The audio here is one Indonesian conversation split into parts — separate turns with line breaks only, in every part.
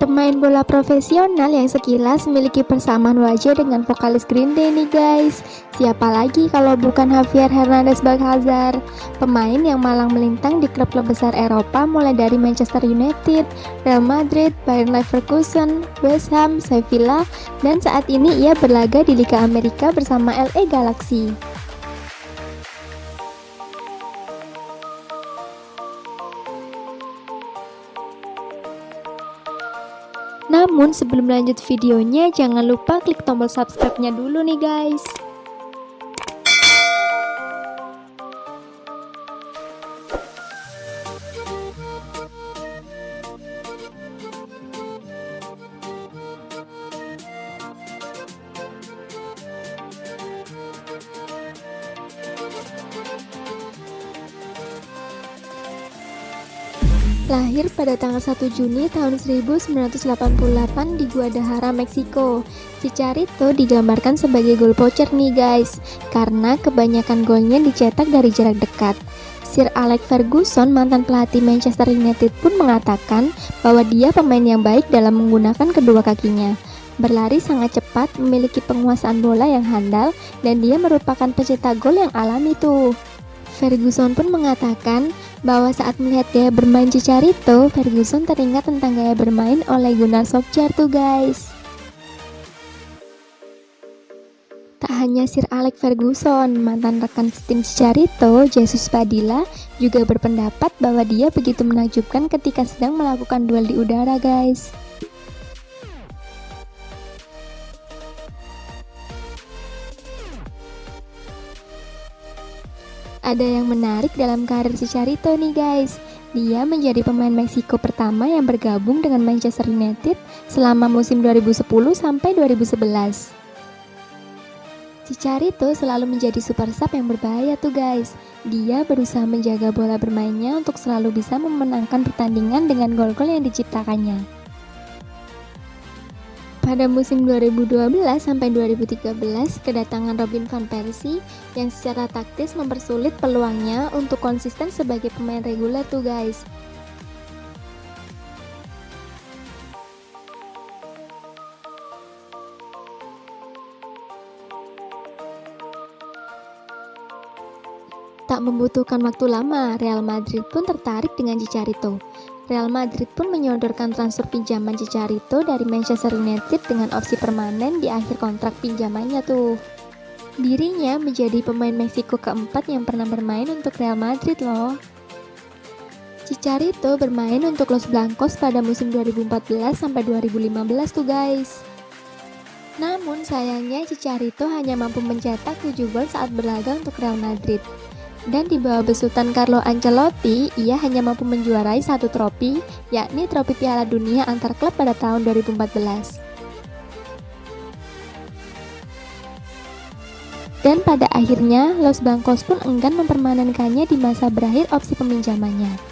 Pemain bola profesional yang sekilas memiliki persamaan wajah dengan vokalis Green Day nih guys. Siapa lagi kalau bukan Javier Hernández Balcázar, pemain yang malang melintang di klub-klub besar Eropa mulai dari Manchester United, Real Madrid, Bayer Leverkusen, West Ham, Sevilla, dan saat ini ia berlaga di Liga Amerika bersama LA Galaxy. Namun sebelum lanjut videonya, jangan lupa klik tombol subscribe-nya dulu nih guys. Lahir pada tanggal 1 Juni tahun 1988 di Guadalajara, Meksiko. Chicharito digambarkan sebagai gol poacher nih guys, karena kebanyakan golnya dicetak dari jarak dekat. Sir Alex Ferguson, mantan pelatih Manchester United pun mengatakan bahwa dia pemain yang baik dalam menggunakan kedua kakinya. Berlari sangat cepat, memiliki penguasaan bola yang handal, dan dia merupakan pencetak gol yang alami tuh. Ferguson pun mengatakan bahwa saat melihat gaya bermain Chicharito, Ferguson teringat tentang gaya bermain Ole Gunnar Solskjaer tuh guys. Tak hanya Sir Alex Ferguson, mantan rekan tim Chicharito, Jesus Padilla, juga berpendapat bahwa dia begitu menakjubkan ketika sedang melakukan duel di udara guys. Ada yang menarik dalam karir Chicharito nih guys. Dia menjadi pemain Meksiko pertama yang bergabung dengan Manchester United selama musim 2010 sampai 2011. Chicharito selalu menjadi super sub yang berbahaya tuh guys. Dia berusaha menjaga bola bermainnya untuk selalu bisa memenangkan pertandingan dengan gol-gol yang diciptakannya. Pada musim 2012 sampai 2013, kedatangan Robin van Persie yang secara taktis mempersulit peluangnya untuk konsisten sebagai pemain reguler tuh guys. Tak membutuhkan waktu lama, Real Madrid pun tertarik dengan Chicharito. Real Madrid pun menyodorkan transfer pinjaman Chicharito dari Manchester United dengan opsi permanen di akhir kontrak pinjamannya tuh. Dirinya menjadi pemain Meksiko keempat yang pernah bermain untuk Real Madrid loh. Chicharito bermain untuk Los Blancos pada musim 2014 sampai 2015 tuh guys. Namun sayangnya Chicharito hanya mampu mencetak 7 gol saat berlaga untuk Real Madrid. Dan di bawah besutan Carlo Ancelotti, ia hanya mampu menjuarai satu trofi, yakni trofi Piala Dunia antar klub pada tahun 2014. Dan pada akhirnya, Los Blancos pun enggan mempermanenkannya di masa berakhir opsi peminjamannya.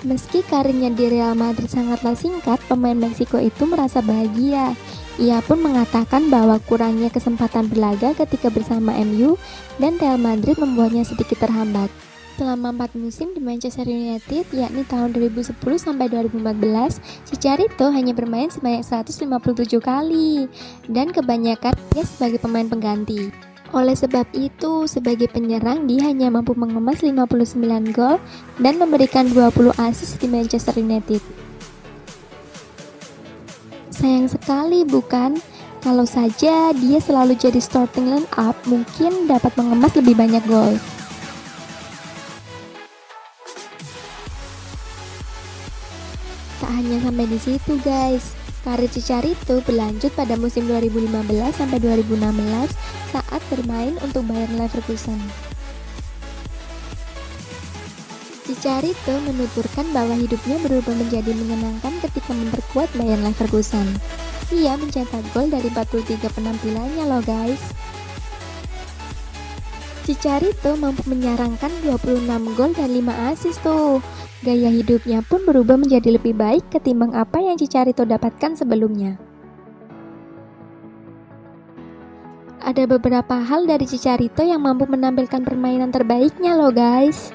Meski karirnya di Real Madrid sangatlah singkat, pemain Meksiko itu merasa bahagia. Ia pun mengatakan bahwa kurangnya kesempatan berlaga ketika bersama MU dan Real Madrid membuatnya sedikit terhambat. Selama 4 musim di Manchester United, yakni tahun 2010 sampai 2014, Chicharito hanya bermain sebanyak 157 kali dan kebanyakan dia sebagai pemain pengganti. Oleh sebab itu, sebagai penyerang dia hanya mampu mengemas 59 gol dan memberikan 20 assist di Manchester United. Sayang sekali bukan? Kalau saja dia selalu jadi starting line up, mungkin dapat mengemas lebih banyak gol. Tak hanya sampai di situ guys, karir Chicharito berlanjut pada musim 2015 sampai 2016 saat bermain untuk Bayer Leverkusen. Chicharito menuturkan bahwa hidupnya berubah menjadi menyenangkan ketika memperkuat Bayer Leverkusen. Ia mencetak gol dari 43 penampilannya loh guys. Chicharito mampu menyarankan 26 gol dan 5 assist tuh. Gaya hidupnya pun berubah menjadi lebih baik ketimbang apa yang Chicharito dapatkan sebelumnya. Ada beberapa hal dari Chicharito yang mampu menampilkan permainan terbaiknya loh guys.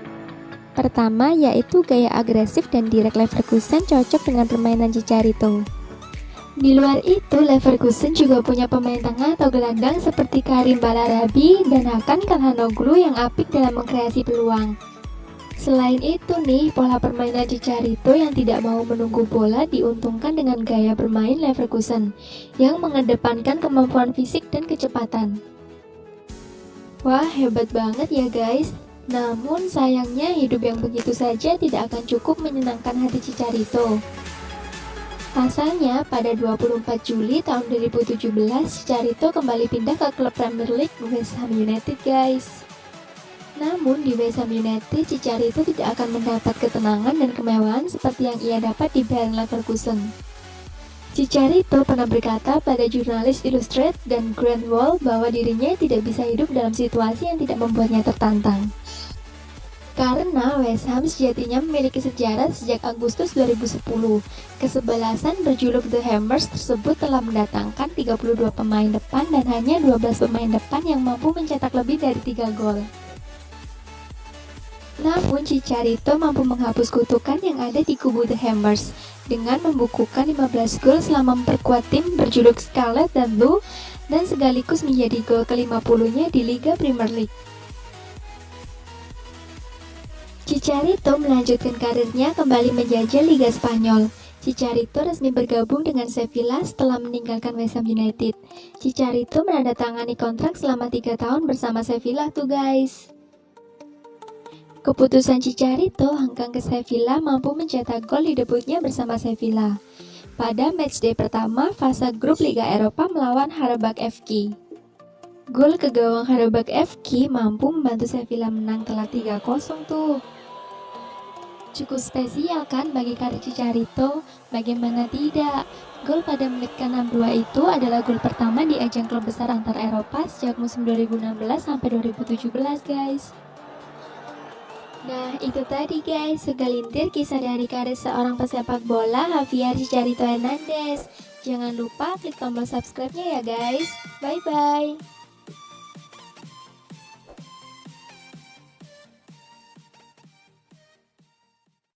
Pertama yaitu gaya agresif dan direct Leverkusen cocok dengan permainan Chicharito. Di luar itu, Leverkusen juga punya pemain tengah atau gelandang seperti Karim Balarabi dan Hakan Calhanoglu yang apik dalam mengkreasi peluang. Selain itu nih, pola permainan Chicharito yang tidak mau menunggu bola diuntungkan dengan gaya bermain Leverkusen yang mengedepankan kemampuan fisik dan kecepatan. Wah, hebat banget ya guys. Namun sayangnya hidup yang begitu saja tidak akan cukup menyenangkan hati Chicharito. Pasalnya, pada 24 Juli tahun 2017, Chicharito kembali pindah ke klub Premier League West Ham United guys. Namun di West Ham United, Chicharito tidak akan mendapat ketenangan dan kemewahan seperti yang ia dapat di Bayer Leverkusen. Chicharito pernah berkata pada jurnalis Illustrated dan Grand Wall bahwa dirinya tidak bisa hidup dalam situasi yang tidak membuatnya tertantang. Karena West Ham sejatinya memiliki sejarah sejak Agustus 2010. Kesebelasan berjuluk The Hammers tersebut telah mendatangkan 32 pemain depan dan hanya 12 pemain depan yang mampu mencetak lebih dari 3 gol. Namun Chicharito mampu menghapus kutukan yang ada di kubu The Hammers dengan membukukan 15 gol selama memperkuat tim berjuluk Scarlet dan Blue dan sekaligus menjadi gol ke-50-nya di Liga Premier League. Chicharito melanjutkan karirnya kembali menjajah Liga Spanyol. Chicharito resmi bergabung dengan Sevilla setelah meninggalkan West Ham United. Chicharito menandatangani kontrak selama 3 tahun bersama Sevilla tuh guys. Keputusan Chicharito hengkang ke Sevilla mampu mencetak gol di debutnya bersama Sevilla pada matchday pertama fase grup Liga Eropa melawan Qarabag FK. Gol ke gawang Qarabag FK mampu membantu Sevilla menang telak 3-0 tuh. Cukup spesial kan bagi karir Chicharito? Bagaimana tidak? Gol pada menit ke-62 itu adalah gol pertama di ajang klub besar antar Eropa sejak musim 2016 sampai 2017 guys. Nah itu tadi guys, segelintir kisah dari karir seorang pesepak bola Javier Chicharito Hernandez. Jangan lupa klik tombol subscribe-nya ya guys. Bye bye.